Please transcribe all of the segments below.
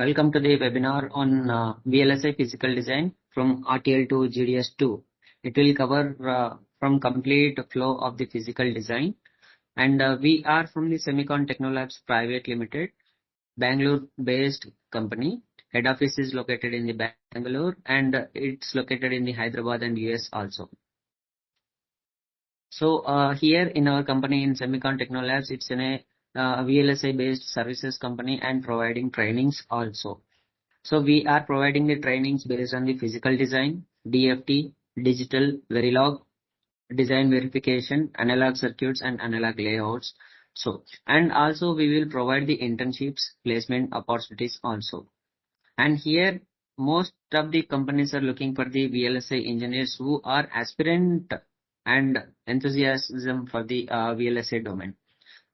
Welcome to the webinar on VLSI Physical Design from RTL to GDSII. It will cover from complete flow of the physical design, and we are from the Semicon Technolabs Private Limited, Bangalore-based company. Head office is located in the Bangalore, and it's located in the Hyderabad and US also. So here in our company in Semicon Technolabs, it's in a VLSI based services company and providing trainings also. So we are providing the trainings based on the physical design, DFT, digital, Verilog, design verification, analog circuits and analog layouts. So, and also we will provide the internships, placement opportunities also. And here most of the companies are looking for the VLSI engineers who are aspirant and enthusiasm for the VLSI domain.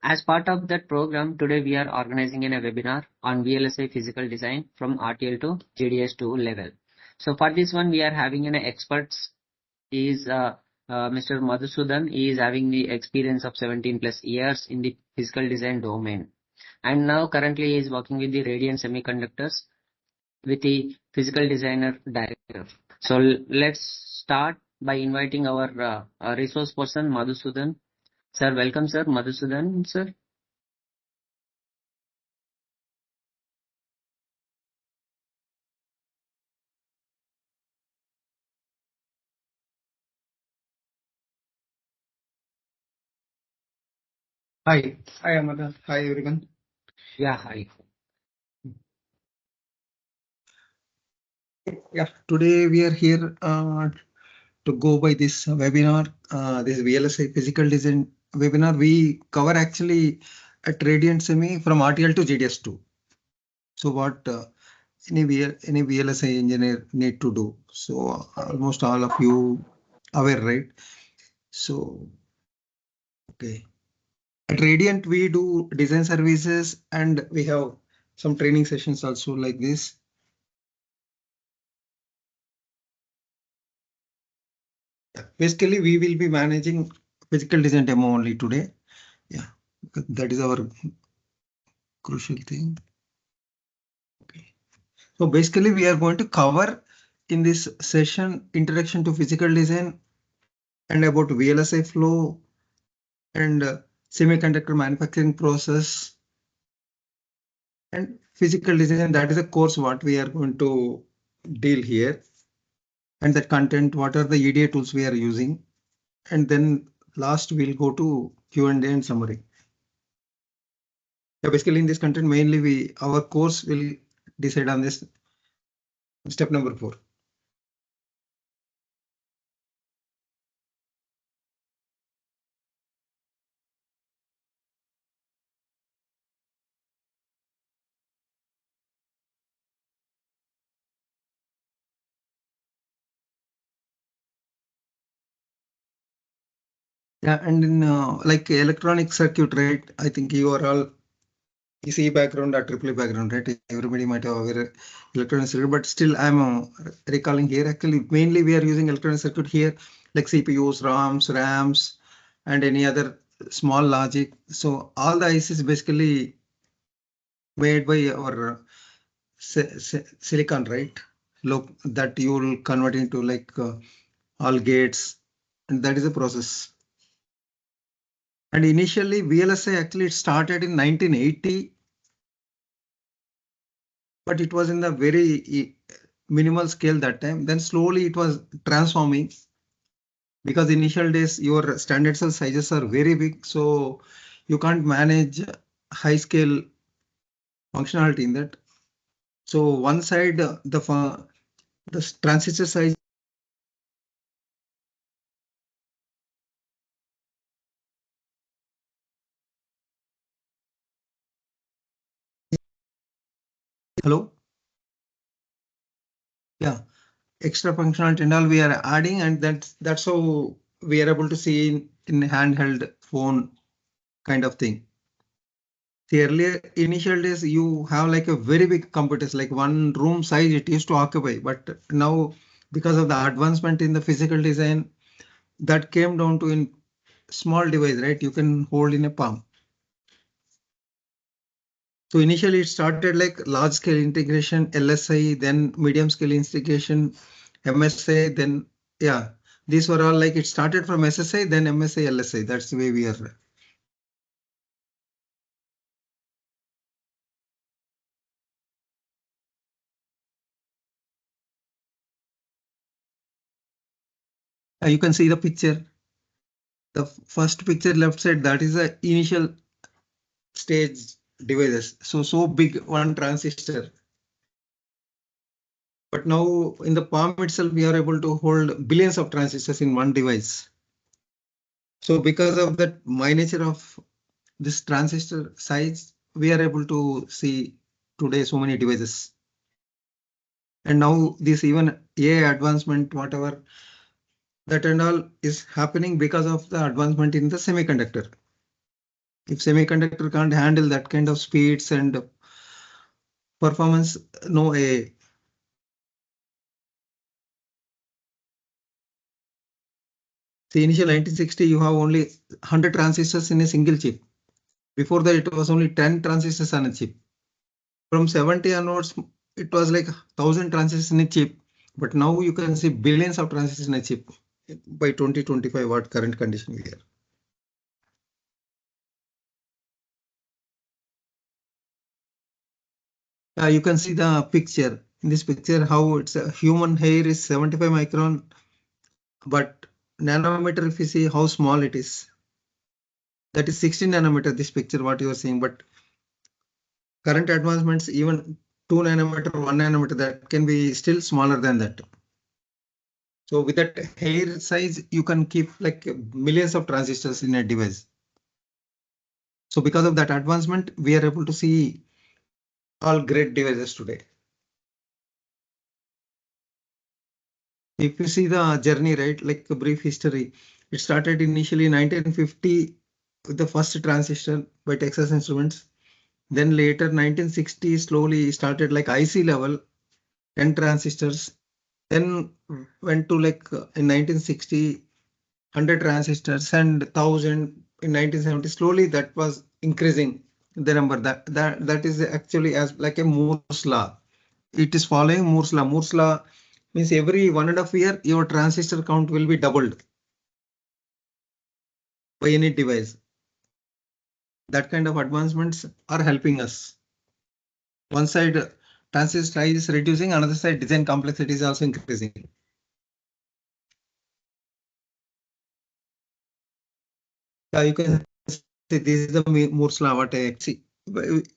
As part of that program, today we are organizing a webinar on VLSI physical design from RTL to GDSII level. So for this one, we are having an experts is Mr. Madhusudan. He is having the experience of 17 plus years in the physical design domain. And now currently he is working with the Radiant Semiconductors with the physical designer director. So let's start by inviting our resource person Madhusudan. Sir, welcome sir, Madhusudan sir. Hi, Amada. Hi, everyone. Yeah, hi. Yeah, today we are here to go by this webinar, this VLSI Physical Design webinar. We cover actually at Radiant Semi from RTL to GDSII. So what any VLSI engineer need to do. So almost all of you aware, right? So, okay. At Radiant, we do design services and we have some training sessions also like this. Basically, we will be managing physical design demo only today. Yeah, that is our crucial thing. Okay. So basically, we are going to cover in this session introduction to physical design and about VLSI flow and semiconductor manufacturing process and physical design. That is a course what we are going to deal here. And the content, what are the EDA tools we are using. And then last we'll go to Q&A and summary. Yeah, basically in this content, mainly our course will decide on this step number 4. Yeah, and in like electronic circuit, right? I think you are all ECE background or triple background, right? Everybody might have aware electronic circuit, but still I'm recalling here. Actually, mainly we are using electronic circuit here, like CPUs, RAMs, and any other small logic. So all the ICs basically made by our silicon, right? Look, that you will convert into like all gates, and that is a process. And initially, VLSI actually started in 1980, but it was in the very minimal scale that time. Then slowly it was transforming because initial days your standard cell sizes are very big, so you can't manage high scale functionality in that. So one side the transistor size. Hello. Yeah, extra functionality and all we are adding, and that's how we are able to see in handheld phone kind of thing. The earlier initial days you have like a very big computers, like one room size it used to occupy, but now because of the advancement in the physical design, that came down to in small device, right? You can hold in a palm. So initially it started like large scale integration, LSI, then medium scale integration, MSI, then yeah, these were all like it started from SSI, then MSI, LSI. That's the way we are. You can see the picture. The first picture left side, that is the initial stage devices. So big one transistor. But now in the palm itself, we are able to hold billions of transistors in one device. So because of that miniature of this transistor size, we are able to see today so many devices. And now this even AI advancement, whatever that and all is happening because of the advancement in the semiconductor. If semiconductor can't handle that kind of speeds and performance, no AI. See, initial 1960, you have only 100 transistors in a single chip. Before that, it was only 10 transistors on a chip. From 70 onwards, it was like 1,000 transistors in a chip. But now you can see billions of transistors in a chip by 2025, what current condition we are. You can see the picture. In this picture, how it's a human hair is 75 micron, but nanometer, if you see how small it is, that is 16 nanometer, this picture, what you are seeing. But current advancements, even 2 nanometer, 1 nanometer, that can be still smaller than that. So with that hair size, you can keep like millions of transistors in a device. So because of that advancement, we are able to see all great devices today. If you see the journey, right, like a brief history, it started initially in 1950 with the first transistor by Texas Instruments. Then later 1960 slowly started like IC level, 10 transistors. Then went to like in 1960, 100 transistors and 1,000 in 1970. Slowly that was increasing the number. That is actually as like a Moore's law. It is following Moore's law. Moore's law means every 1.5 years your transistor count will be doubled by any device. That kind of advancements are helping us. One side transistor size is reducing, another side design complexity is also increasing. You can see this is the Moore's law. What I see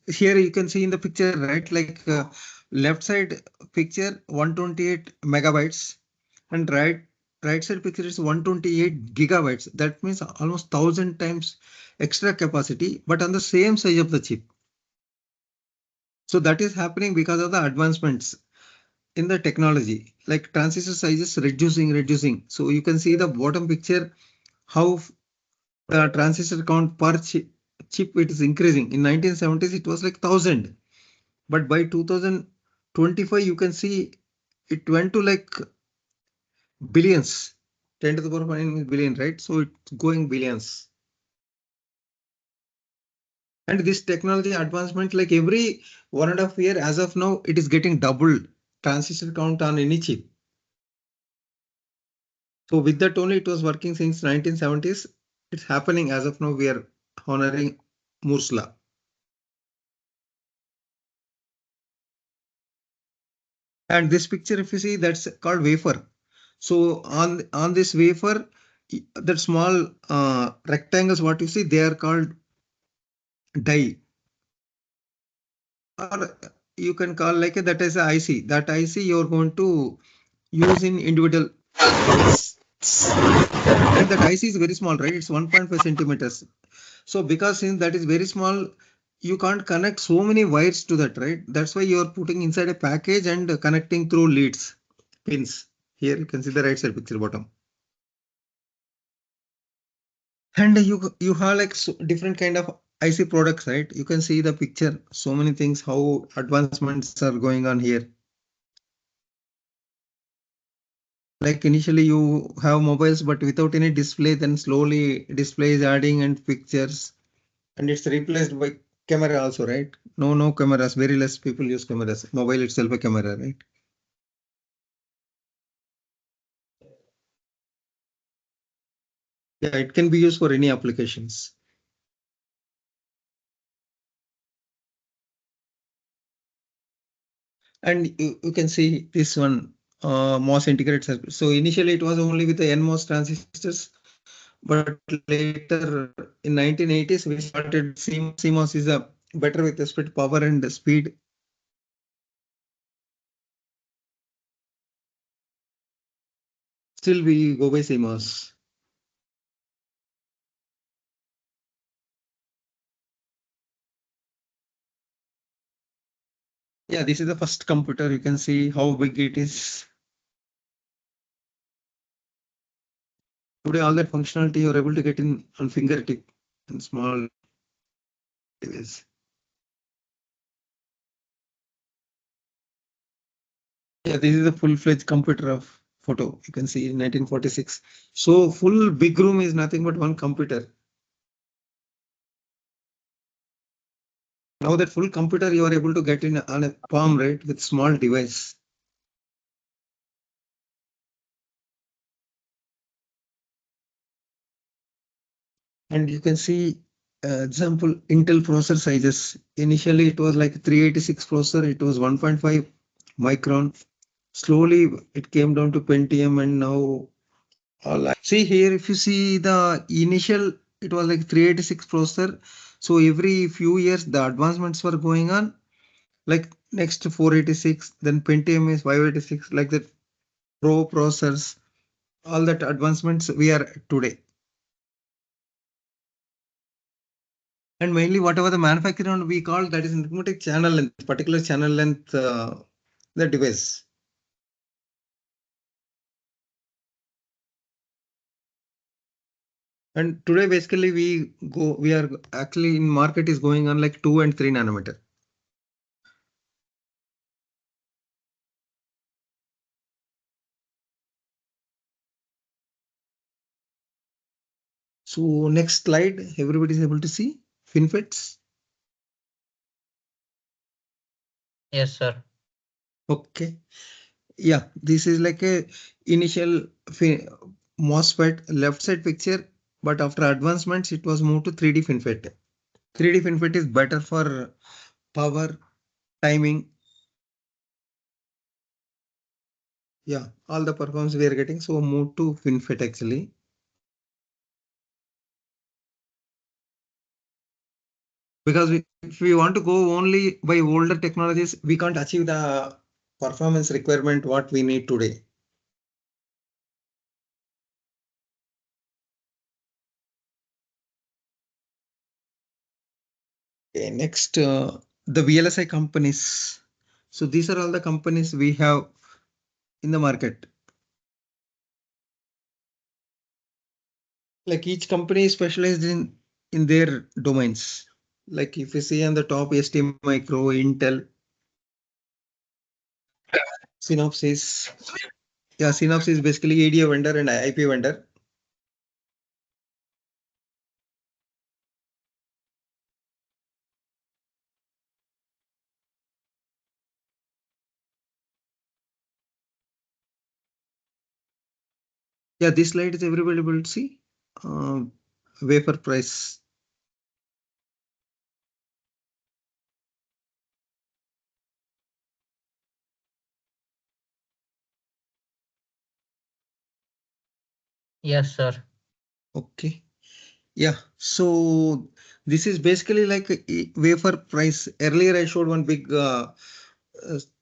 here, you can see in the picture, right? Like left side picture 128 megabytes, and right side picture is 128 gigabytes. That means almost 1,000 times extra capacity, but on the same size of the chip. So that is happening because of the advancements in the technology, like transistor size is reducing. So you can see the bottom picture, how the transistor count per chip it is increasing. In 1970s, it was like 1,000, but by 2025, you can see it went to like billions, 10 to the power 9 billion, right? So it's going billions. And this technology advancement, like every 1.5 years, as of now, it is getting doubled transistor count on any chip. So with that only, it was working since 1970s. It's happening as of now. We are honoring Moore's law. And this picture, if you see, that's called wafer. So on this wafer, that small rectangles, what you see, they are called die. Or you can call like that as a IC. That IC you're going to use in individual device. And that IC is very small, right? It's 1.5 centimeters. So because since that is very small, you can't connect so many wires to that, right? That's why you're putting inside a package and connecting through leads, pins. Here you can see the right side picture bottom. And you have like different kind of IC products, right? You can see the picture, so many things, how advancements are going on here. Like initially you have mobiles, but without any display, then slowly display is adding and pictures, and it's replaced by camera also, right? No cameras. Very less people use cameras. Mobile itself a camera, right? Yeah, it can be used for any applications. And you can see this one, MOS integrated circuit. So initially it was only with the NMOS transistors, but later in 1980s we started CMOS is a better with respect to power and the speed. Still we go by CMOS. Yeah, this is the first computer. You can see how big it is. Today, all that functionality you're able to get in on fingertip and small device. Yeah, this is a full-fledged computer of photo. You can see in 1946. So full big room is nothing but one computer. Now that full computer you are able to get in on a palm, right, with small device. And you can see example Intel processor sizes. Initially it was like 386 processor. It was 1.5 micron. Slowly it came down to Pentium and now see here, if you see the initial, it was like 386 processor. So every few years the advancements were going on. Like next 486, then Pentium is 586, like that Pro processors, all that advancements we are today. And mainly whatever the manufacturer we call that is arithmetic channel length, particular channel length, the device. And today basically we are actually in market is going on like 2 and 3 nanometer. So next slide, everybody is able to see FinFETs. Yes, sir. Okay. Yeah, this is like a initial MOSFET left side picture, but after advancements, it was moved to 3D FinFET. 3D FinFET is better for power, timing. Yeah, all the performance we are getting. So move to FinFET actually. Because if we want to go only by older technologies, we can't achieve the performance requirement what we need today. Okay, next, the VLSI companies. So these are all the companies we have in the market. Like each company is specialized in their domains. Like if you see on the top, ST Micro, Intel, Synopsys. Yeah, Synopsys is basically ADA vendor and IP vendor. Yeah, this slide is everybody able to see. Wafer price. Yes, sir. Okay. Yeah. So this is basically like a wafer price. Earlier I showed one big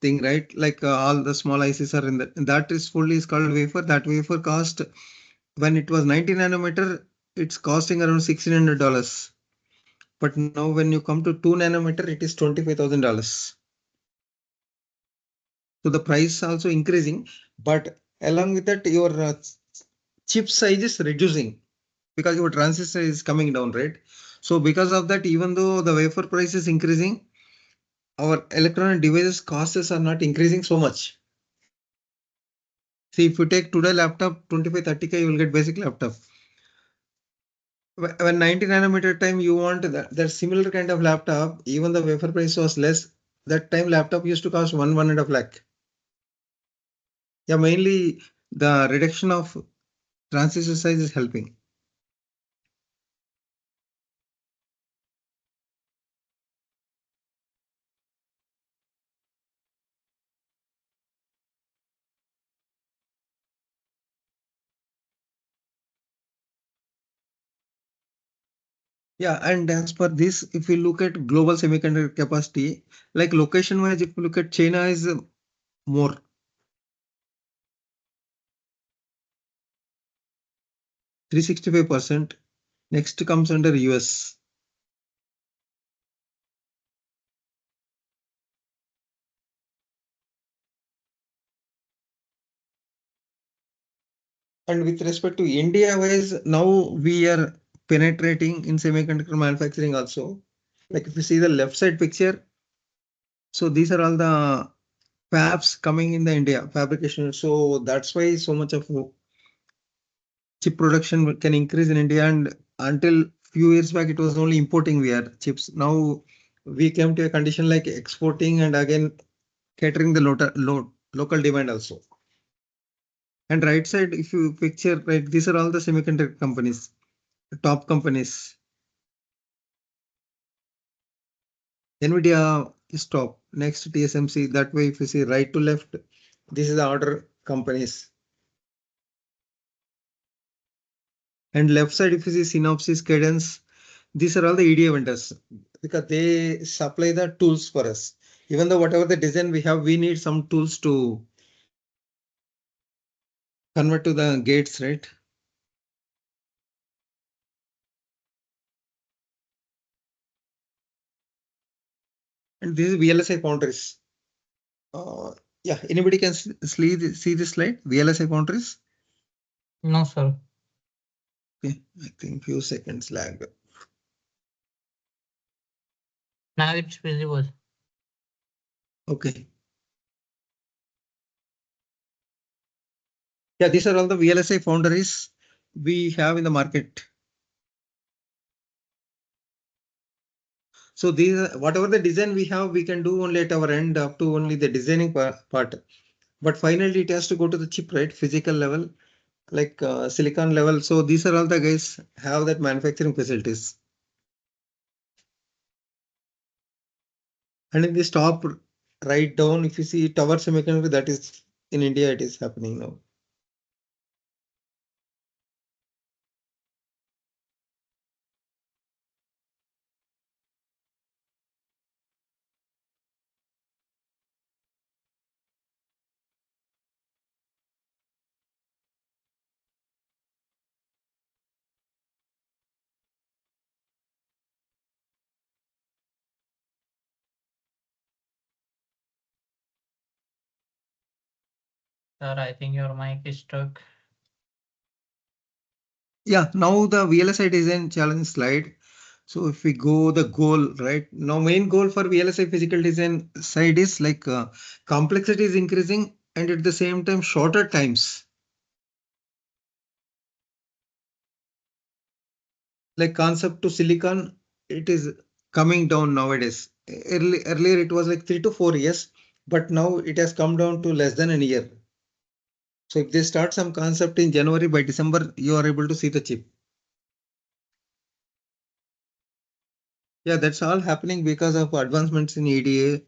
thing, right? Like all the small ICs are in that is fully is called wafer. That wafer cost when it was 90 nanometer, it's costing around $1,600. But now when you come to 2 nanometer, it is $25,000. So the price also increasing, but along with that, your chip size is reducing because your transistor is coming down, right? So because of that, even though the wafer price is increasing, our electronic devices costs are not increasing so much. See, if you take today laptop 25 30K, you will get basic laptop. When 90 nanometer time you want that similar kind of laptop, even the wafer price was less. That time laptop used to cost 1.5 lakh. Yeah, mainly the reduction of transistor size is helping. Yeah, and as per this, if we look at global semiconductor capacity, like location wise, if you look at China is more 365%. Next comes under US. And with respect to India wise, now we are penetrating in semiconductor manufacturing also. Like if you see the left side picture, so these are all the fabs coming in the India fabrication. So that's why so much of chip production can increase in India. And until few years back, it was only importing we are chips. Now we came to a condition like exporting and again catering the local demand also. And right side, if you picture, right, these are all the semiconductor companies, the top companies. NVIDIA is top. Next TSMC. That way, if you see right to left, this is the order companies. And left side, if you see Synopsys, Cadence, these are all the EDA vendors because they supply the tools for us. Even though whatever the design we have, we need some tools to convert to the gates, right? And this is VLSI foundries. Yeah, anybody can see this slide? VLSI foundries. No, sir. Okay, I think few seconds lag. Now it's visible. Okay. Yeah, these are all the VLSI foundries we have in the market. So these whatever the design we have, we can do only at our end up to only the designing part. But finally, it has to go to the chip, right? Physical level, like silicon level. So these are all the guys have that manufacturing facilities. And in this top right down, if you see tower semiconductor, that is in India, it is happening now. Sir, I think your mic is stuck. Yeah, now the VLSI design challenge slide. So if we go the goal, right now, main goal for VLSI physical design side is like complexity is increasing and at the same time shorter times. Like concept to silicon, it is coming down nowadays. Earlier it was like 3 to 4 years, but now it has come down to less than a year. So if they start some concept in January, by December, you are able to see the chip. Yeah, that's all happening because of advancements in EDA.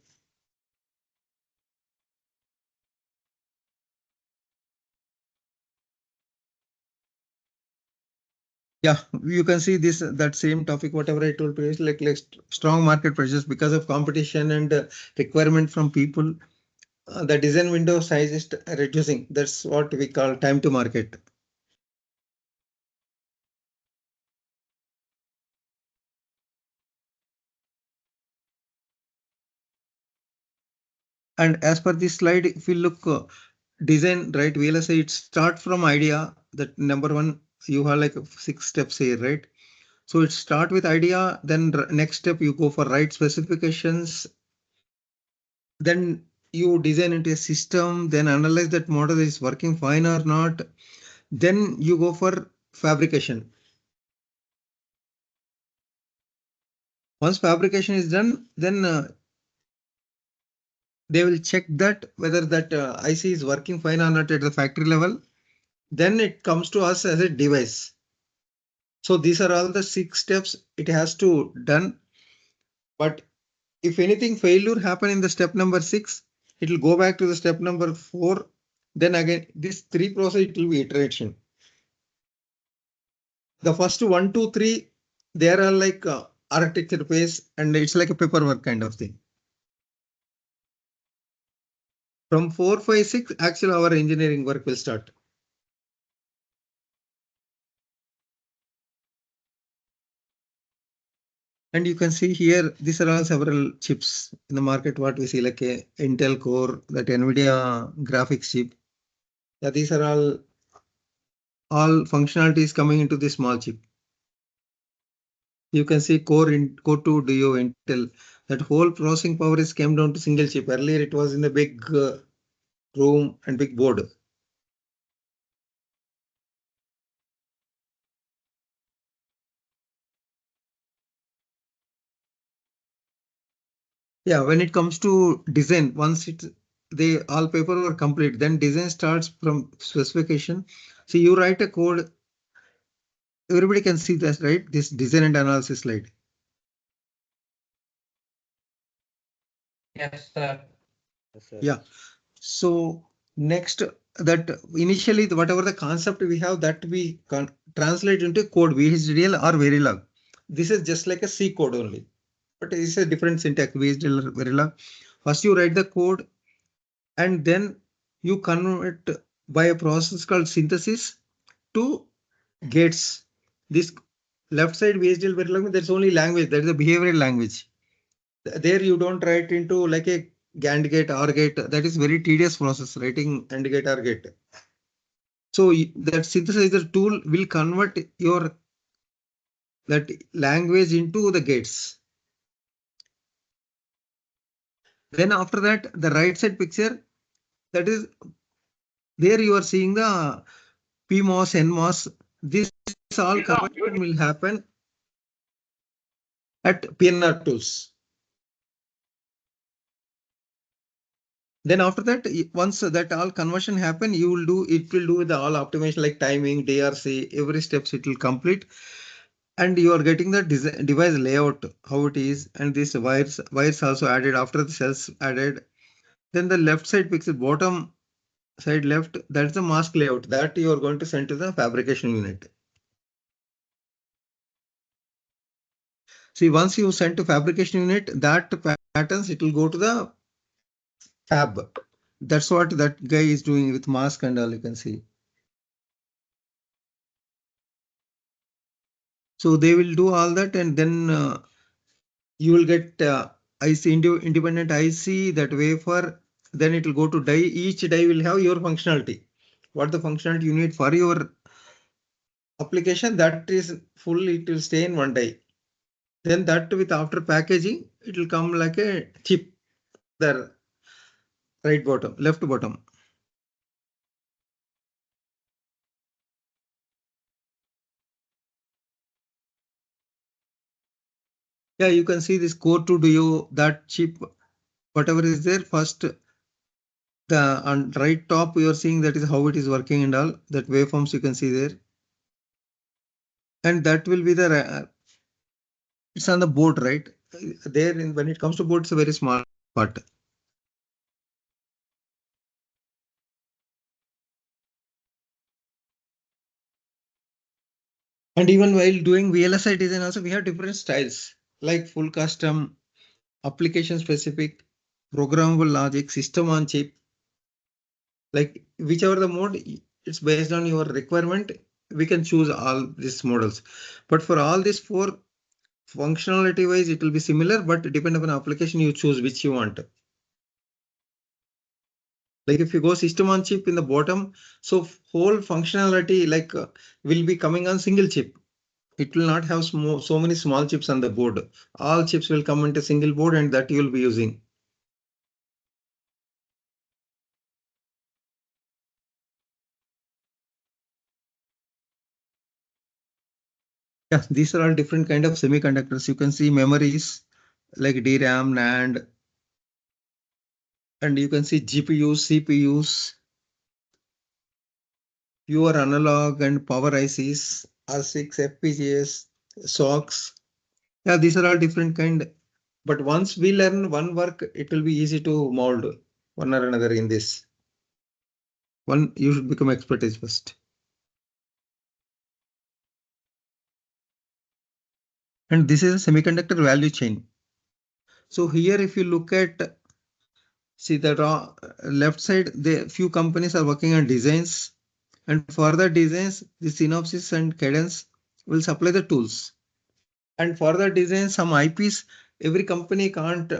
Yeah, you can see this that same topic, whatever I told previously, like strong market pressures because of competition and requirement from people. The design window size is reducing. That's what we call time to market. And as per this slide, if you look design, right, VLSI, it start from idea. That number one, you have like 6 steps here, right? So it start with idea, then next step you go for right specifications, then you design into a system, then analyze that model is working fine or not, then you go for fabrication. Once fabrication is done, then they will check that whether that IC is working fine or not at the factory level. Then it comes to us as a device. So these are all the 6 steps it has to done. But if anything failure happen in the step number 6, it will go back to the step number 4. Then again, this 3 process, it will be iteration. The first 1, 2, 3, they are all like architecture phase, and it's like a paperwork kind of thing. From 4, 5, 6, actually our engineering work will start. And you can see here, these are all several chips in the market. What we see like a Intel Core, that NVIDIA graphics chip. Yeah, these are all functionalities coming into this small chip. You can see Core 2 Duo Intel. That whole processing power is came down to single chip. Earlier it was in a big room and big board. Yeah, when it comes to design, once they all paperwork complete, then design starts from specification. So you write a code, everybody can see this, right? This design and analysis slide. Yes, sir. Yeah. So next, that initially whatever the concept we have, that we can translate into code, VHDL or Verilog. This is just like a C code only, but it's a different syntax, VHDL or Verilog. First you write the code, and then you convert by a process called synthesis to gates. This left side VHDL Verilog, there's only language, that is a behavioral language. There you don't write into like a AND gate, OR gate. That is very tedious process, writing AND gate, OR gate. So that synthesizer tool will convert your that language into the gates. Then after that, the right side picture, that is there you are seeing the PMOS, NMOS. This all conversion will happen at PNR tools. Then after that, once that all conversion happen, it will do the all optimization like timing, DRC, every steps it will complete. And you are getting the device layout, how it is, and these wires also added after the cells added. Then the left side pixel, bottom side left, that's the mask layout that you are going to send to the fabrication unit. See, once you send to fabrication unit, that patterns, it will go to the fab. That's what that guy is doing with mask and all, you can see. So they will do all that, and then you will get IC, independent IC, that wafer. Then it will go to die. Each die will have your functionality. What the functionality you need for your application, that is full, it will stay in one die. Then that with after packaging, it will come like a chip, the right bottom, left bottom. Yeah, you can see this core to do that chip, whatever is there first. The on right top you are seeing that is how it is working and all that waveforms you can see there. And that will be the it's on the board, right? There when it comes to board, it's a very small part. And even while doing VLSI design also, we have different styles like full custom, application specific, programmable logic, system on chip. Like whichever the mode, it's based on your requirement. We can choose all these models. But for all these 4 functionality wise, it will be similar, but depend upon application, you choose which you want. Like if you go system on chip in the bottom, so whole functionality like will be coming on single chip. It will not have so many small chips on the board. All chips will come into single board, and that you will be using. Yeah, these are all different kind of semiconductors. You can see memories like DRAM, NAND, and you can see GPUs, CPUs, pure analog and power ICs, R6, FPGAs, SOCs. Yeah, these are all different kind. But once we learn one work, it will be easy to mold one or another in this. One, you should become expertise first. And this is a semiconductor value chain. So here, if you look at, see the left side, the few companies are working on designs, and for the designs, the Synopsys and Cadence will supply the tools. And for the design, some IPs, every company can't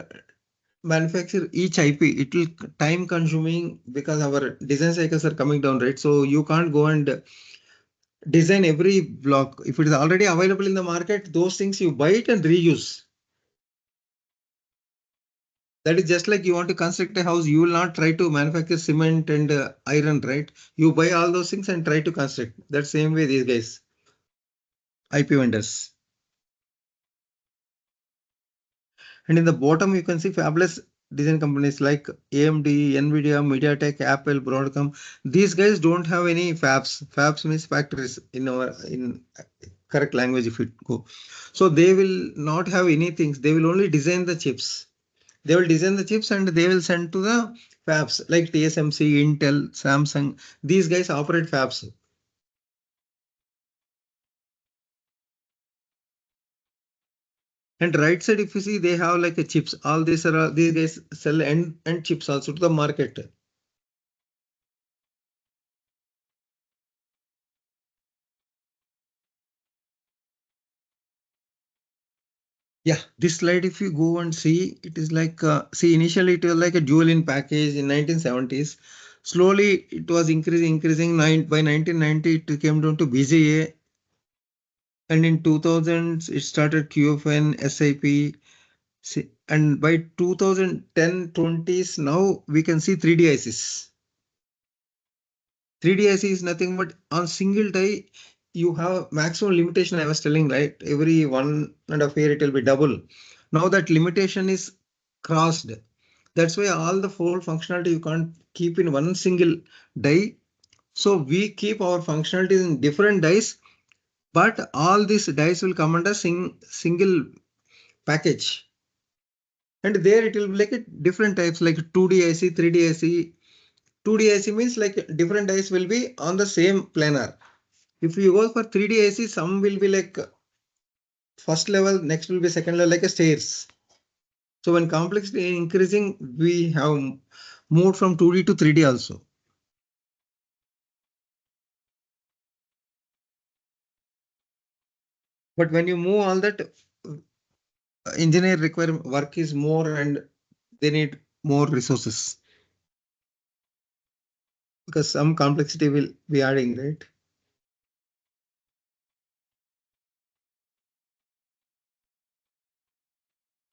manufacture each IP. It will time consuming because our design cycles are coming down, right? So you can't go and design every block. If it is already available in the market, those things you buy it and reuse. That is just like you want to construct a house, you will not try to manufacture cement and iron, right? You buy all those things and try to construct. That same way these guys, IP vendors. And in the bottom, you can see fabulous design companies like AMD, Nvidia, MediaTek, Apple, Broadcom. These guys don't have any fabs. Fabs means factories in our in correct language if it go. So they will not have anything. They will only design the chips. They will design the chips and they will send to the fabs like TSMC, Intel, Samsung. These guys operate fabs. And right side, if you see, they have like a chips. All these are these guys sell end chips also to the market. Yeah, this slide, if you go and see, it is like, see, initially it was like a dual in package in 1970s. Slowly it was increasing. By 1990, it came down to BGA. And in 2000s, it started QFN, SIP. And by 2010, 20s, now we can see 3D ICs. 3D IC is nothing but on single die, you have maximum limitation. I was telling, right? Every 1.5 year, it will be double. Now that limitation is crossed. That's why all the full functionality you can't keep in one single die. So we keep our functionalities in different dies, but all these dies will come under single package. And there it will be like a different types like 2D IC, 3D IC. 2D IC means like different dies will be on the same planar. If you go for 3D IC, some will be like first level, next will be second level, like a stairs. So when complexity increasing, we have moved from 2D to 3D also. But when you move all that, engineer require work is more and they need more resources because some complexity will be adding, right?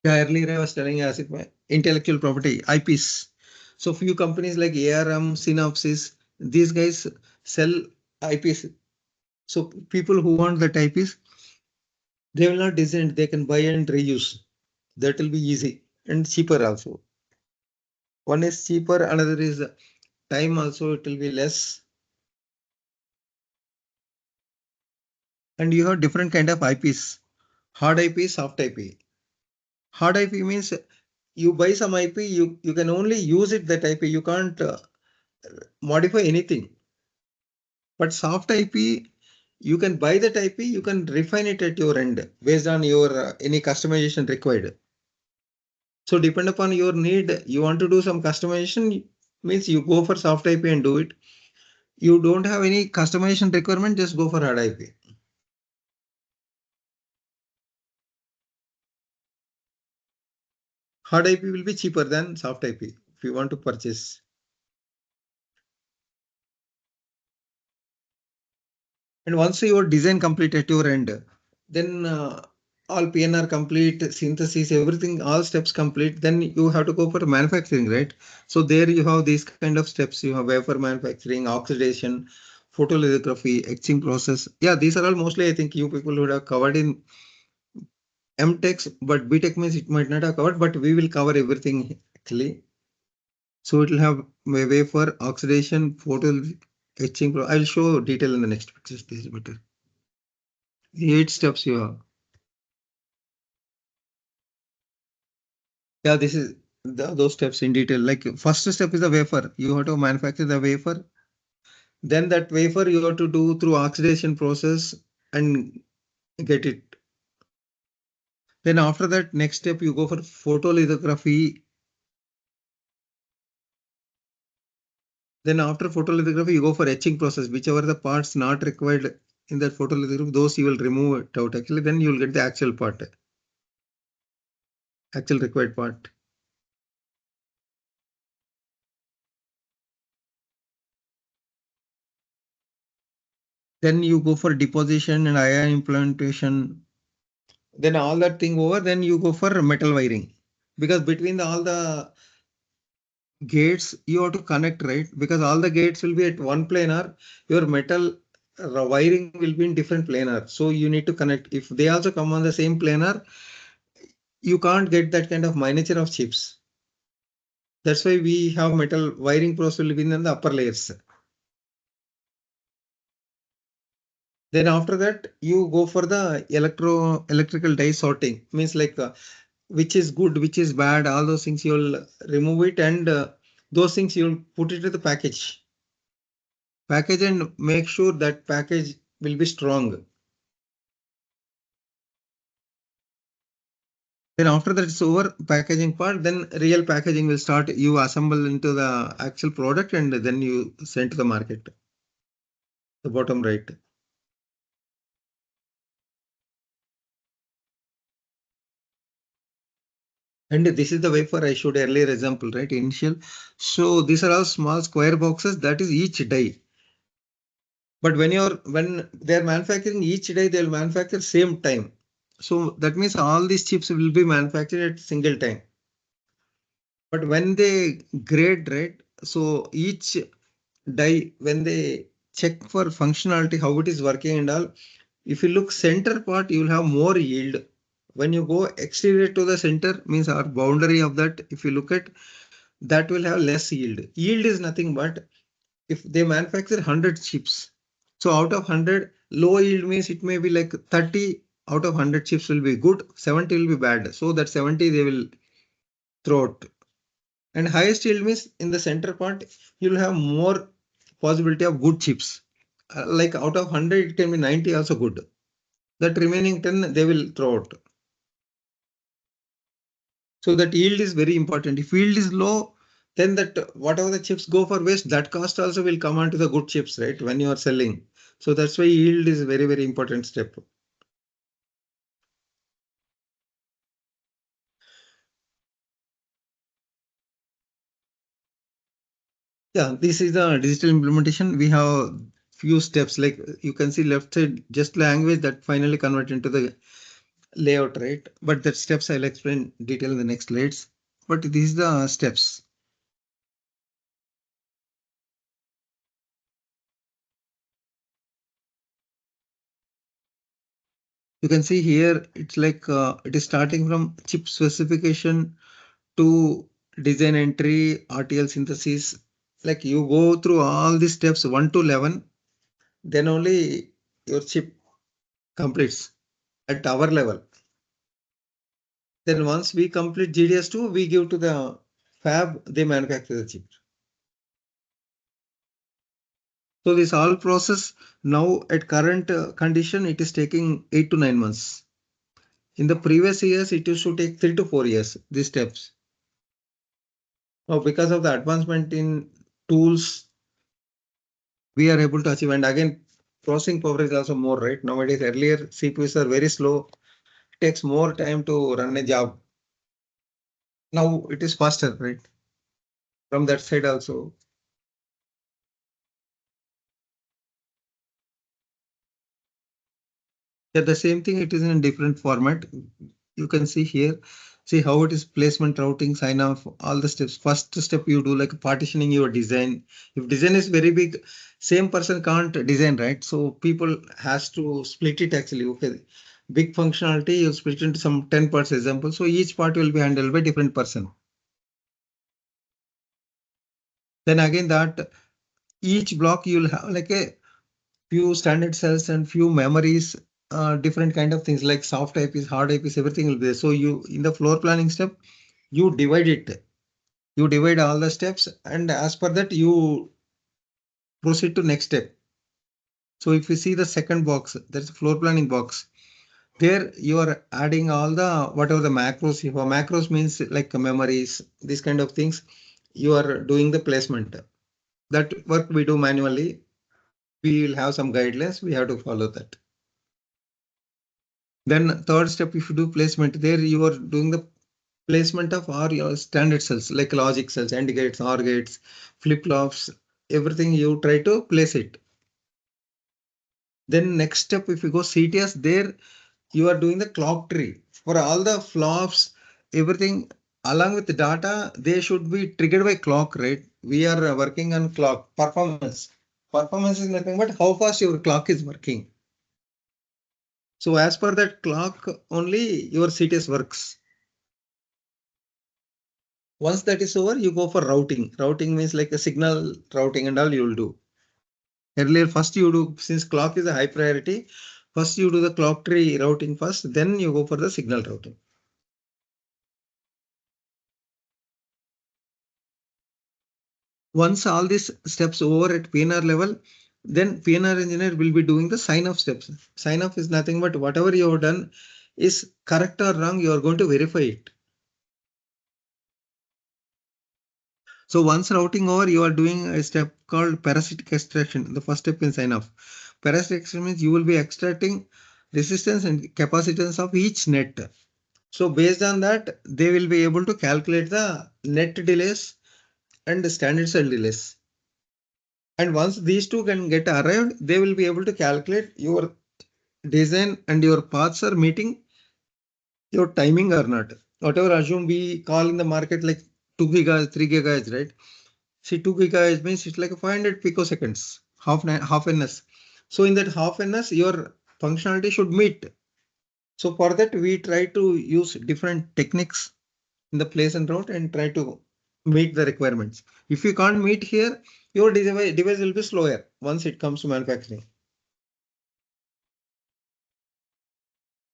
Yeah, earlier I was telling as if my intellectual property, IPs. So few companies like ARM, Synopsys, these guys sell IPs. So people who want that IPs, they will not design, they can buy and reuse. That will be easy and cheaper also. One is cheaper, another is time also, it will be less. And you have different kind of IPs, hard IP, soft IP. Hard IP means you buy some IP, you can only use it that IP, you can't modify anything. But soft IP, you can buy that IP, you can refine it at your end based on your any customization required. So depend upon your need, you want to do some customization, means you go for soft IP and do it. You don't have any customization requirement, just go for hard IP. Hard IP will be cheaper than soft IP if you want to purchase. And once your design complete at your end, then all PNR complete, synthesis, everything, all steps complete, then you have to go for manufacturing, right? So there you have these kind of steps. You have wafer manufacturing, oxidation, photolithography, etching process. Yeah, these are all mostly I think you people would have covered in MTech, but BTech means it might not have covered, but we will cover everything actually. So it will have wafer, oxidation, photo etching. I will show detail in the next picture. This is better. The 8 steps you have. Yeah, this is those steps in detail. Like first step is the wafer. You have to manufacture the wafer. Then that wafer you have to do through oxidation process and get it. Then after that, next step you go for photolithography. Then after photolithography, you go for etching process. Whichever the parts not required in that photolithography, those you will remove it out. Actually, then you will get the actual part, actual required part. Then you go for deposition and ion implantation. Then all that thing over, then you go for metal wiring. Because between all the gates, you have to connect, right? Because all the gates will be at one planar, your metal wiring will be in different planar. So you need to connect. If they also come on the same planar, you can't get that kind of miniature of chips. That's why we have metal wiring process will be in the upper layers. Then after that, you go for the electrical die sorting. Means like which is good, which is bad, all those things you'll remove it, and those things you'll put it to the package. Package and make sure that package will be strong. Then after that it's over packaging part, then real packaging will start. You assemble into the actual product and then you send to the market. The bottom right. And this is the wafer I showed earlier example, right? Initial. So these are all small square boxes. That is each die. But when they're manufacturing each die, they'll manufacture same time. So that means all these chips will be manufactured at single time. But when they grade, right? So each die, when they check for functionality, how it is working and all, if you look center part, you will have more yield. When you go exterior to the center, means our boundary of that, if you look at, that will have less yield. Yield is nothing but if they manufacture 100 chips. So out of 100, low yield means it may be like 30 out of 100 chips will be good, 70 will be bad. So that 70 they will throw out. And highest yield means in the center part, you will have more possibility of good chips. Like out of 100, it can be 90 also good. That remaining 10, they will throw out. So that yield is very important. If yield is low, then that whatever the chips go for waste, that cost also will come onto the good chips, right? When you are selling. So that's why yield is very, very important step. Yeah, this is the digital implementation. We have few steps, like you can see left side, just language that finally convert into the layout, right? But that steps I'll explain detail in the next slides. But these are the steps. You can see here, it's like it is starting from chip specification to design entry, RTL synthesis. Like you go through all these steps 1 to 11, then only your chip completes at our level. Then once we complete GDS2, we give to the fab, they manufacture the chip. So this all process now at current condition, it is taking 8 to 9 months. In the previous years, it used to take 3 to 4 years, these steps. Now, because of the advancement in tools, we are able to achieve. And again, processing power is also more, right? Nowadays, earlier CPUs are very slow. It takes more time to run a job. Now it is faster, right? From that side also. Yeah, the same thing, it is in a different format. You can see here. See how it is placement, routing, sign off, all the steps. First step you do like partitioning your design. If design is very big, same person can't design, right? So people has to split it actually. Okay, big functionality you split into some 10 parts example. So each part will be handled by different person. Then again that each block you'll have like a few standard cells and few memories, different kind of things like soft IPs, hard IPs, everything will be there. So you in the floor planning step, you divide it. You divide all the steps and as per that you proceed to next step. So if you see the second box, there's a floor planning box. There you are adding all the whatever the macros. If a macros means like memories, these kind of things, you are doing the placement. That work we do manually. We will have some guidelines. We have to follow that. Then third step, if you do placement, there you are doing the placement of all your standard cells like logic cells, AND gates, OR gates, flip-flops, everything you try to place it. Then next step, if you go CTS, there you are doing the clock tree for all the flops, everything along with the data, they should be triggered by clock, right? We are working on clock performance. Performance is nothing but how fast your clock is working. So as per that clock, only your CTS works. Once that is over, you go for routing. Routing means like a signal routing and all you will do. Earlier, first you do, since clock is a high priority, first you do the clock tree routing first, then you go for the signal routing. Once all these steps over at PNR level, then PNR engineer will be doing the sign off steps. Sign off is nothing but whatever you have done is correct or wrong, you are going to verify it. So once routing over, you are doing a step called parasitic extraction, the first step in sign off. Parasitic extraction means you will be extracting resistance and capacitance of each net. So based on that, they will be able to calculate the net delays and the standard cell delays. And once these two can get arrived, they will be able to calculate your design and your paths are meeting your timing or not. Whatever assume we call in the market like 2 gigahertz, 3 gigahertz, right? See, 2 gigahertz means it's like a 500 picoseconds, half ns. So in that half ns, your functionality should meet. So for that, we try to use different techniques in the place and route and try to meet the requirements. If you can't meet here, your device will be slower once it comes to manufacturing.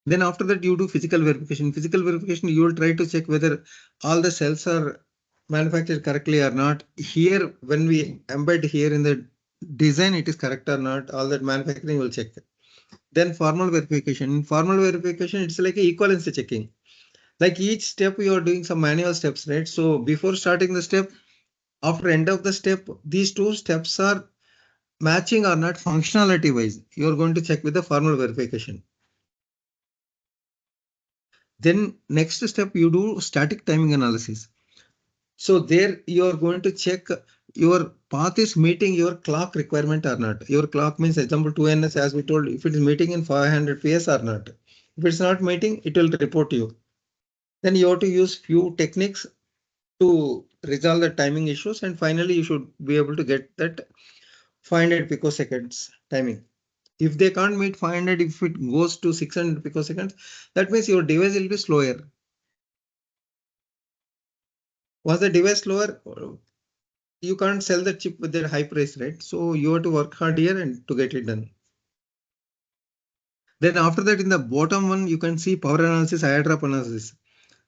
Then after that, you do physical verification. Physical verification, you will try to check whether all the cells are manufactured correctly or not. Here, when we embed here in the design, it is correct or not. All that manufacturing will check. Then formal verification. In formal verification, it's like a equivalency checking. Like each step, you are doing some manual steps, right? So before starting the step, after end of the step, these two steps are matching or not functionality wise. You are going to check with the formal verification. Then next step, you do static timing analysis. So there you are going to check your path is meeting your clock requirement or not. Your clock means example 2ns as we told, if it is meeting in 500 PS or not. If it's not meeting, it will report you. Then you have to use few techniques to resolve the timing issues and finally you should be able to get that 500 picoseconds timing. If they can't meet 500, if it goes to 600 picoseconds, that means your device will be slower. Was the device slower? You can't sell the chip with their high price, right? So you have to work hard here and to get it done. Then after that, in the bottom one, you can see power analysis, IR drop analysis.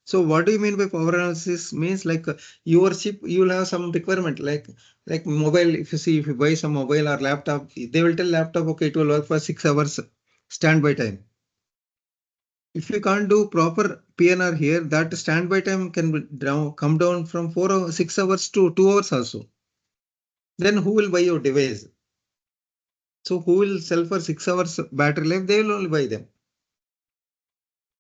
So what do you mean by power analysis? Means like your chip, you will have some requirement like mobile. If you see, if you buy some mobile or laptop, they will tell laptop, okay, it will work for 6 hours standby time. If you can't do proper PNR here, that standby time can be come down from 6 hours to 2 hours also. Then who will buy your device? So who will sell for 6 hours battery life? They will only buy them.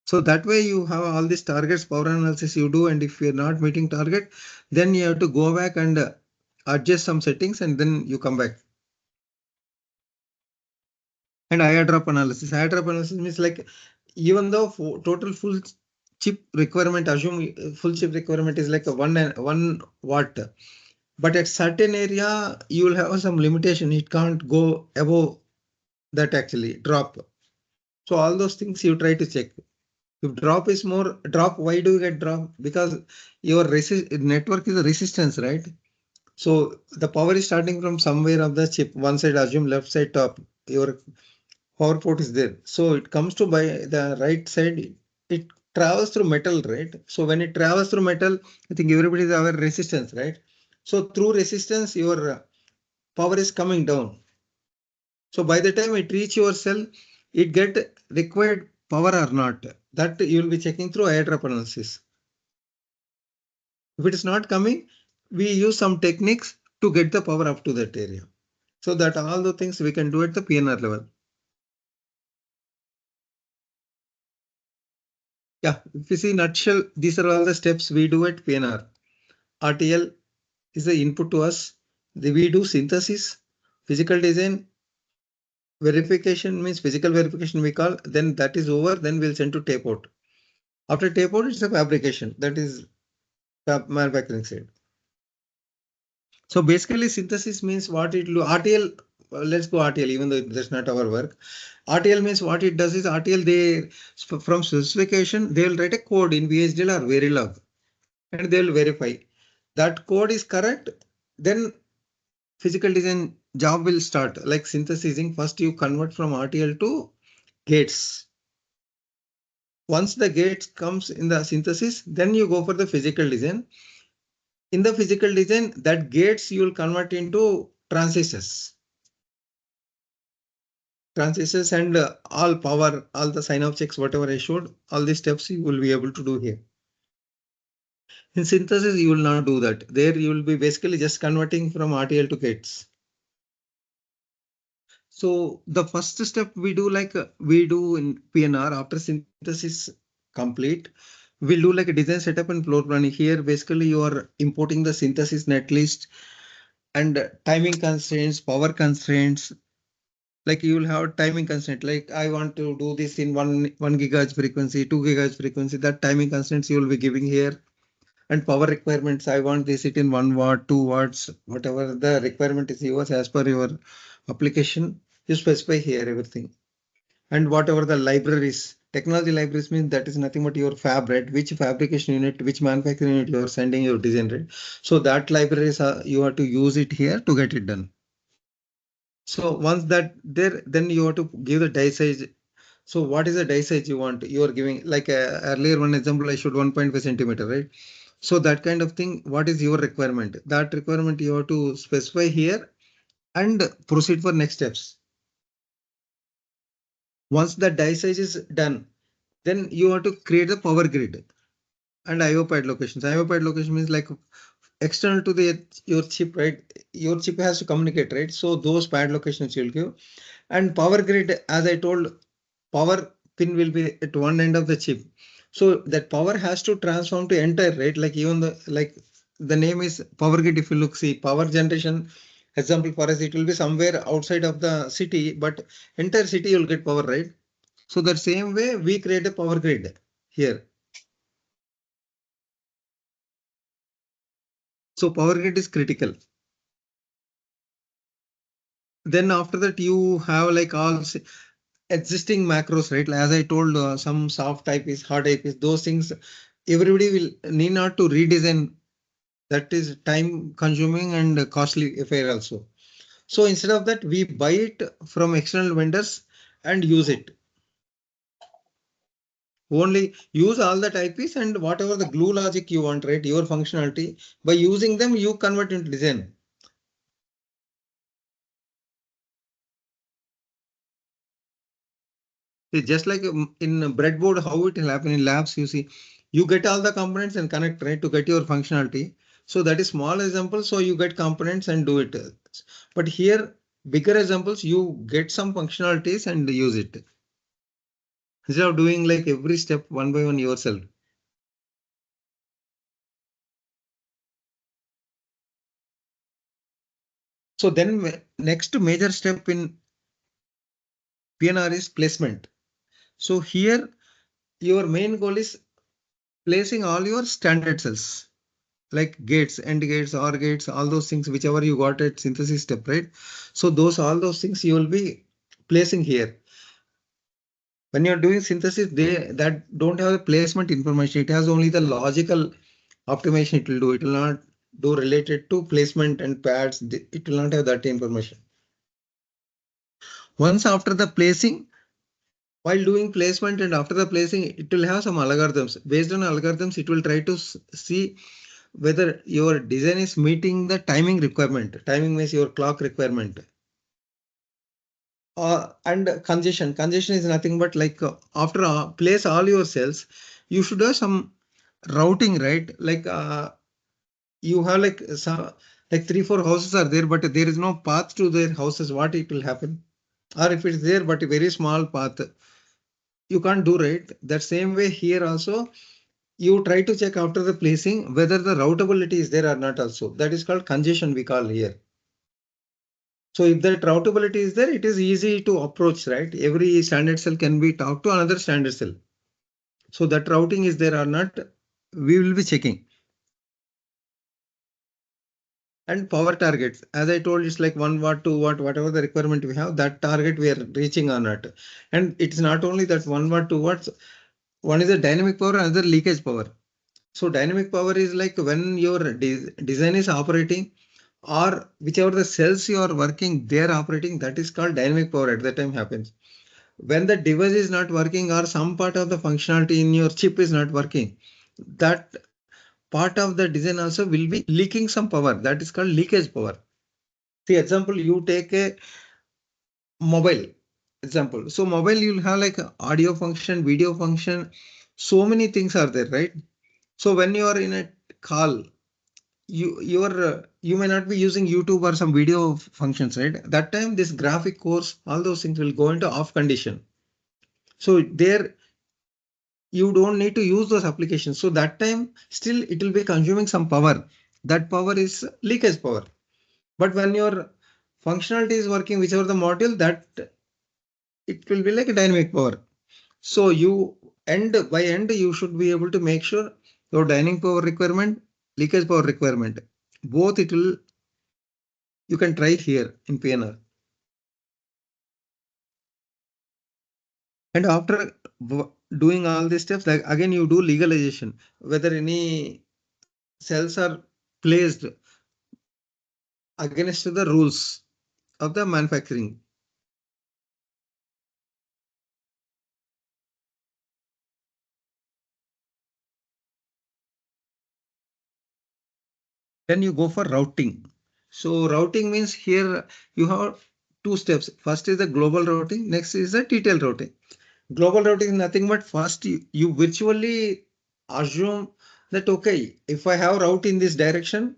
So that way you have all these targets, power analysis you do, and if you're not meeting target, then you have to go back and adjust some settings and then you come back. And IR drop analysis. IR drop analysis means like even though total full chip requirement, assume full chip requirement is like a 1 watt. But at certain area, you will have some limitation. It can't go above that actually drop. So all those things you try to check. If drop is more drop, why do you get drop? Because your network is a resistance, right? So the power is starting from somewhere of the chip. One side, assume left side top. Your power port is there. So it comes to by the right side. It travels through metal, right? So when it travels through metal, I think everybody is aware resistance, right? So through resistance, your power is coming down. So by the time it reach your cell, it get required power or not. That you will be checking through air trap analysis. If it is not coming, we use some techniques to get the power up to that area. So that all the things we can do at the PNR level. Yeah, if you see nutshell, these are all the steps we do at PNR. RTL is the input to us. We do synthesis, physical design, verification means physical verification we call, then that is over, then we'll send to tape out. After tape out, it's a fabrication, that is manufacturing side. So basically synthesis means what it do, RTL, let's go RTL, even though that's not our work. RTL means what it does is RTL, they from specification, they will write a code in VHDL or Verilog and they will verify. That code is correct, then physical design job will start. Like synthesizing, first you convert from RTL to gates. Once the gates comes in the synthesis, then you go for the physical design. In the physical design, that gates you will convert into transistors. Transistors and all power, all the sign-off checks, whatever I showed, all these steps you will be able to do here. In synthesis, you will not do that. There you will be basically just converting from RTL to gates. So the first step we do like we do in PNR after synthesis complete, we'll do like a design setup and floor planning. Here basically you are importing the synthesis netlist and timing constraints, power constraints. Like you will have timing constraint. Like I want to do this in one gigahertz frequency, 2 gigahertz frequency. That timing constraints you will be giving here. And power requirements. I want this it in 1 watt, 2 watts, whatever the requirement is yours as per your application. You specify here everything. And whatever the libraries, technology libraries means that is nothing but your fab, right? Which fabrication unit, which manufacturing unit you are sending your design, right? So that libraries you have to use it here to get it done. So once that there, then you have to give the die size. So what is the die size you want? You are giving like earlier one example I showed 1.5 centimeter, right? So that kind of thing, what is your requirement? That requirement you have to specify here and proceed for next steps. Once the die size is done, then you have to create the power grid and IO pad locations. IO pad location means like external to the your chip, right? Your chip has to communicate, right? So those pad locations you'll give. And power grid, as I told, power pin will be at one end of the chip. So that power has to transform to enter, right? Like even the name is power grid. If you look, see power generation example for us, it will be somewhere outside of the city, but entire city you'll get power, right? So that same way we create a power grid here. So power grid is critical. Then after that you have like all existing macros, right? As I told, some soft type is hard type is those things. Everybody will need not to redesign. That is time consuming and costly affair also. So instead of that, we buy it from external vendors and use it. Only use all the IPs and whatever the glue logic you want, right? Your functionality. By using them, you convert into design. It's just like in breadboard, how it will happen in labs, you see, you get all the components and connect, right, to get your functionality. So that is small example. So you get components and do it. But here, bigger examples, you get some functionalities and use it. Instead of doing like every step one by one yourself. So then next major step in PNR is placement. So here your main goal is placing all your standard cells like gates, AND gates, OR gates, all those things, whichever you got at synthesis step, right? So all those things you will be placing here. When you're doing synthesis, that don't have the placement information. It has only the logical optimization it will do. It will not do related to placement and pads. It will not have that information. Once after the placing, while doing placement and after the placing, it will have some algorithms. Based on algorithms, it will try to see whether your design is meeting the timing requirement. Timing means your clock requirement. And congestion. Congestion is nothing but like after place all your cells, you should have some routing, right? Like you have like some like 3-4 houses are there, but there is no path to their houses. What it will happen? Or if it's there, but a very small path, you can't do, right? That same way here also, you try to check after the placing whether the routability is there or not also. That is called congestion we call here. So if that routability is there, it is easy to approach, right? Every standard cell can be talked to another standard cell. So that routing is there or not, we will be checking. And power targets, as I told, it's like 1 watt, 2 watt, whatever the requirement we have, that target we are reaching or not. And it's not only that 1 watt, 2 watts, one is the dynamic power, another leakage power. So dynamic power is like when your design is operating, or whichever the cells you are working, they are operating, that is called dynamic power at that time happens. When the device is not working or some part of the functionality in your chip is not working, that part of the design also will be leaking some power. That is called leakage power. See, example, you take a mobile example. So mobile, you'll have like audio function, video function, so many things are there, right? So when you are in a call, you may not be using YouTube or some video functions, right? That time this graphic course, all those things will go into off condition. So there you don't need to use those applications. So that time still it will be consuming some power. That power is leakage power. But when your functionality is working, whichever the module, that it will be like a dynamic power. So you by end you should be able to make sure your dynamic power requirement, leakage power requirement, both it will, you can try here in PNR. And after doing all these steps, like again you do legalization, whether any cells are placed against the rules of the manufacturing. Then you go for routing. So routing means here you have 2 steps. First is the global routing, next is the detailed routing. Global routing is nothing but first you virtually assume that, okay, if I have route in this direction,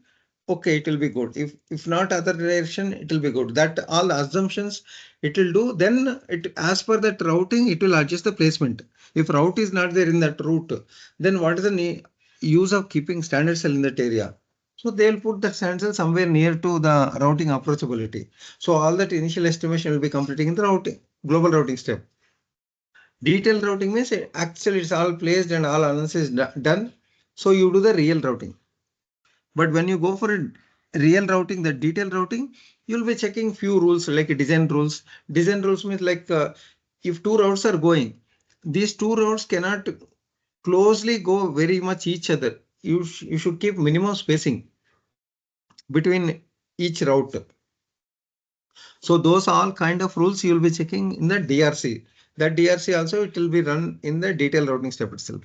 okay, it will be good. If not other direction, it will be good. That all assumptions it will do. Then it, as per that routing, it will adjust the placement. If route is not there in that route, then what is the use of keeping standard cell in that area? So they'll put that standard cell somewhere near to the routing approachability. So all that initial estimation will be completing in the routing, global routing step. Detailed routing means actually it's all placed and all analysis done. So you do the real routing. But when you go for a real routing, the detailed routing, you'll be checking few rules like design rules. Design rules means like if 2 routes are going, these 2 routes cannot closely go very much each other. You should keep minimum spacing between each route. So those all kind of rules you will be checking in the DRC. That DRC also it will be run in the detailed routing step itself.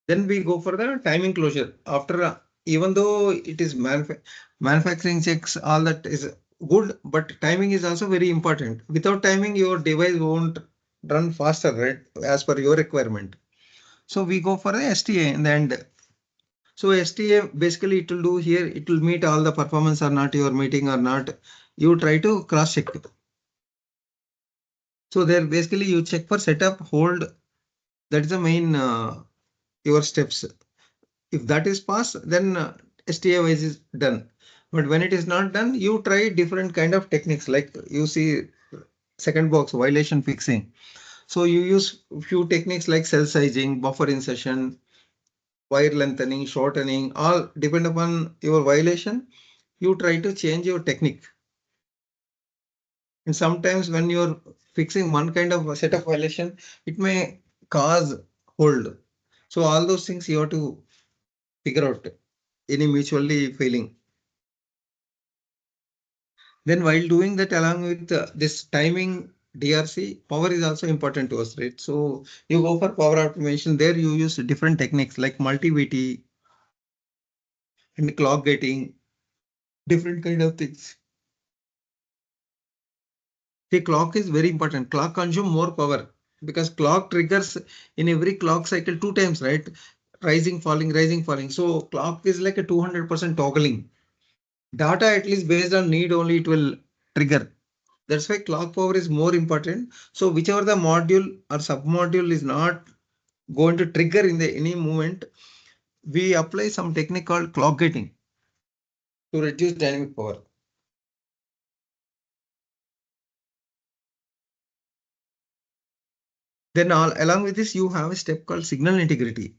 Then we go for the timing closure. After even though it is manufacturing checks, all that is good, but timing is also very important. Without timing, your device won't run faster, right? As per your requirement. So we go for the STA in the end. So STA basically it will do here, it will meet all the performance or not, your meeting or not. You try to cross check. So there basically you check for setup, hold. That is the main your steps. If that is passed, then STA wise is done. But when it is not done, you try different kind of techniques. Like you see second box, violation fixing. So you use few techniques like cell sizing, buffer insertion, wire lengthening, shortening, all depend upon your violation. You try to change your technique. And sometimes when you're fixing one kind of set of violation, it may cause hold. So all those things you have to figure out any mutually failing. Then while doing that, along with this timing DRC, power is also important to us, right? So you go for power optimization. There you use different techniques like multi-VT and clock gating, different kind of things. The clock is very important. Clock consume more power because clock triggers in every clock cycle 2 times, right? Rising, falling, rising, falling. So clock is like a 200% toggling. Data at least based on need only it will trigger. That's why clock power is more important. So whichever the module or sub module is not going to trigger in the any moment, we apply some technique called clock gating to reduce dynamic power. Then along with this, you have a step called signal integrity.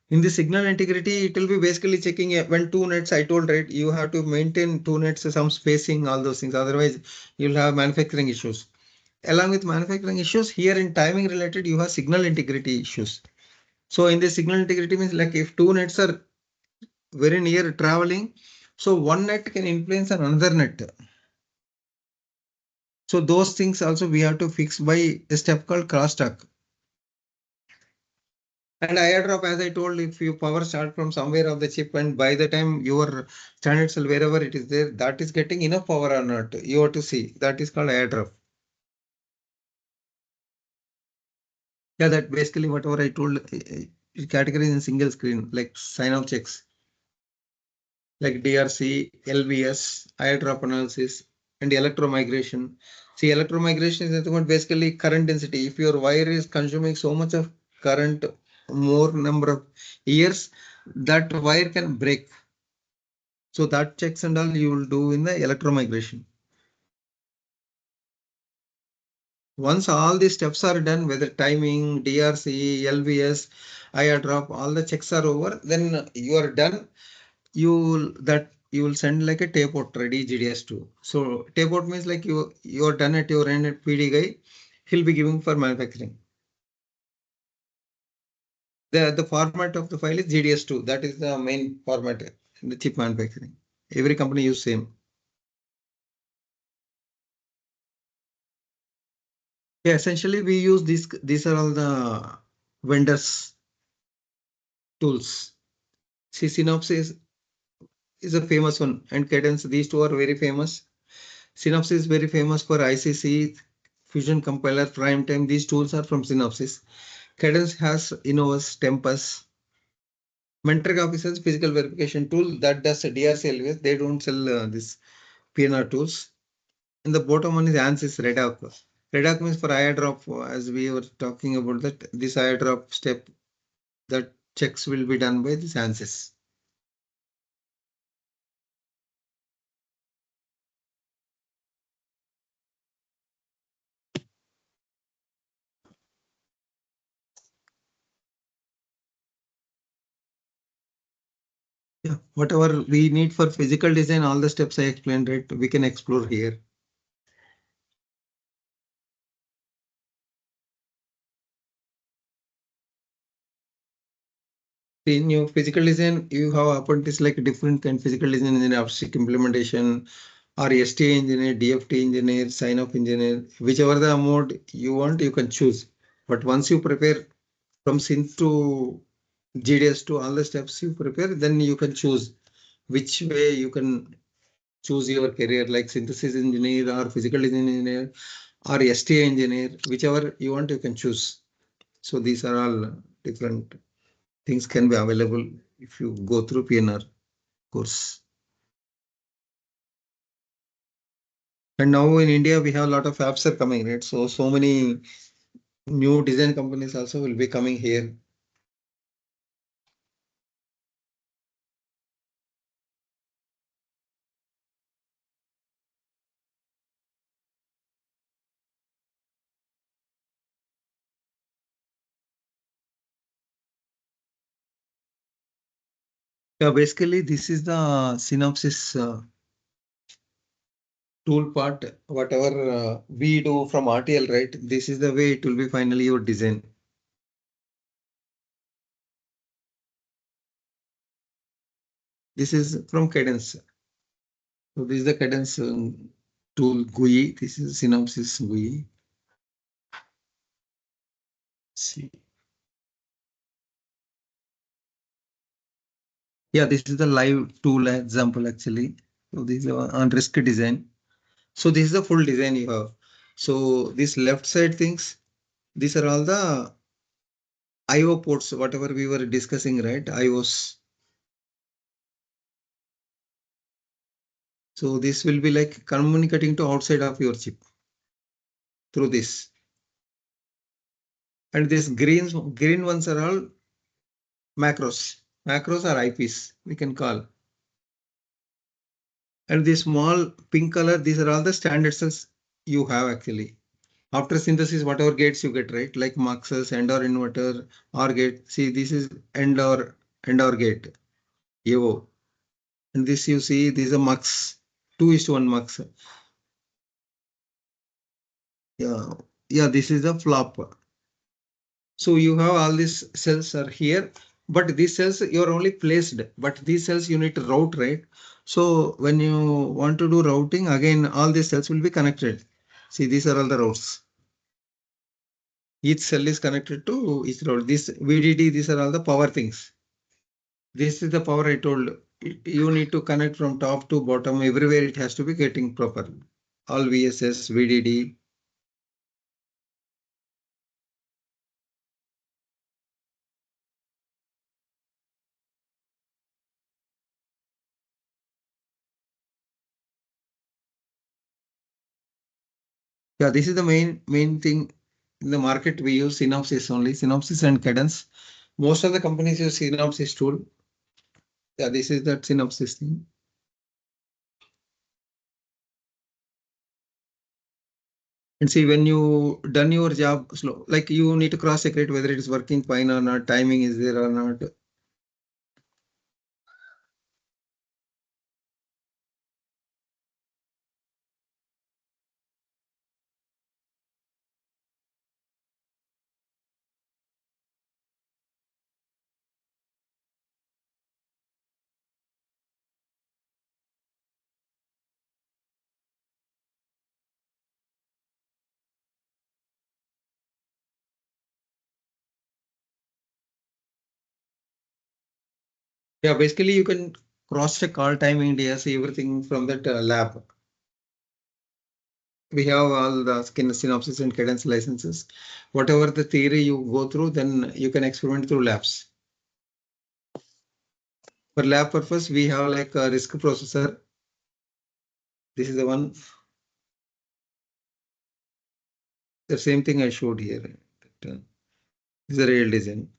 In the signal integrity, it will be basically checking when two nets, I told, right, you have to maintain two nets, some spacing, all those things. Otherwise, you'll have manufacturing issues. Along with manufacturing issues, here in timing related, you have signal integrity issues. So in the signal integrity means like if two nets are very near traveling, so one net can influence another net. So those things also we have to fix by a step called crosstalk. And airdrop, as I told, if you power start from somewhere of the chip and by the time your standard cell wherever it is there, that is getting enough power or not, you have to see. That is called airdrop. Yeah, that basically whatever I told, categories in single screen like sign off checks, like DRC, LVS, airdrop analysis, and electromigration. See, electromigration is nothing but basically current density. If your wire is consuming so much of current, more number of years, that wire can break. So that checks and all you will do in the electromigration. Once all these steps are done, whether timing, DRC, LVS, IR drop, all the checks are over, then you are done. You will send like a tape out ready GDS2. So tape out means like you are done at your end at PD guy. He'll be giving for manufacturing. The format of the file is GDS2. That is the main format in the chip manufacturing. Every company use same. Yeah, essentially we use these. These are all the vendors tools. See, Synopsys is a famous one, and Cadence. These two are very famous. Synopsys is very famous for ICC, Fusion Compiler, Prime Time. These tools are from Synopsys. Cadence has Innovus, Tempus. Mentor Office's physical verification tool that does DRC LVS. They don't sell this PNR tools. And the bottom one is ANSYS Redac. Redac means for airdrop, as we were talking about that. This airdrop step, that checks will be done by this ANSYS. Yeah, whatever we need for physical design, all the steps I explained, right, we can explore here. In your physical design, you have opportunities like different kind physical design engineer, abstract implementation, or STA engineer, DFT engineer, sign off engineer, whichever the mode you want, you can choose. But once you prepare from synth to GDS to all the steps you prepare, then you can choose which way you can choose your career, like synthesis engineer or physical design engineer or STA engineer, whichever you want, you can choose. So these are all different things can be available if you go through PNR course. And now in India, we have a lot of apps are coming, right? So many new design companies also will be coming here. Yeah, basically this is the synopsis tool part. Whatever we do from RTL, right? This is the way it will be finally your design. This is from Cadence. So this is the Cadence tool GUI. This is synopsis GUI. See. Yeah, this is the live tool example actually. So this is on risk design. So this is the full design you have. So this left side things, these are all the IO ports, whatever we were discussing, right? IOs. So this will be like communicating to outside of your chip through this. And these green ones are all macros. Macros are IPs, we can call. And this small pink color, these are all the standard cells you have actually. After synthesis, whatever gates you get, right? Like muxes, AND or inverter, OR gate. See, this is AND or gate, AO. And this you see, this is a mux, 2:1 mux. Yeah, yeah, this is a flop. So you have all these cells are here, but these cells you're only placed, but these cells you need to route, right? So when you want to do routing, again, all these cells will be connected. See, these are all the routes. Each cell is connected to each route. This VDD, these are all the power things. This is the power I told. You need to connect from top to bottom. Everywhere it has to be getting proper. All VSS, VDD. Yeah, this is the main thing in the market. We use Synopsys only, Synopsys and Cadence. Most of the companies use Synopsys tool. Yeah, this is that Synopsys thing. And see, when you done your job slow, like you need to cross check it whether it is working fine or not, timing is there or not. Yeah, basically you can cross check all timing, DSI, everything from that lab. We have all the Synopsys and Cadence licenses. Whatever the theory you go through, then you can experiment through labs. For lab purpose, we have like a RISC processor. This is the one. The same thing I showed here. This is a real design.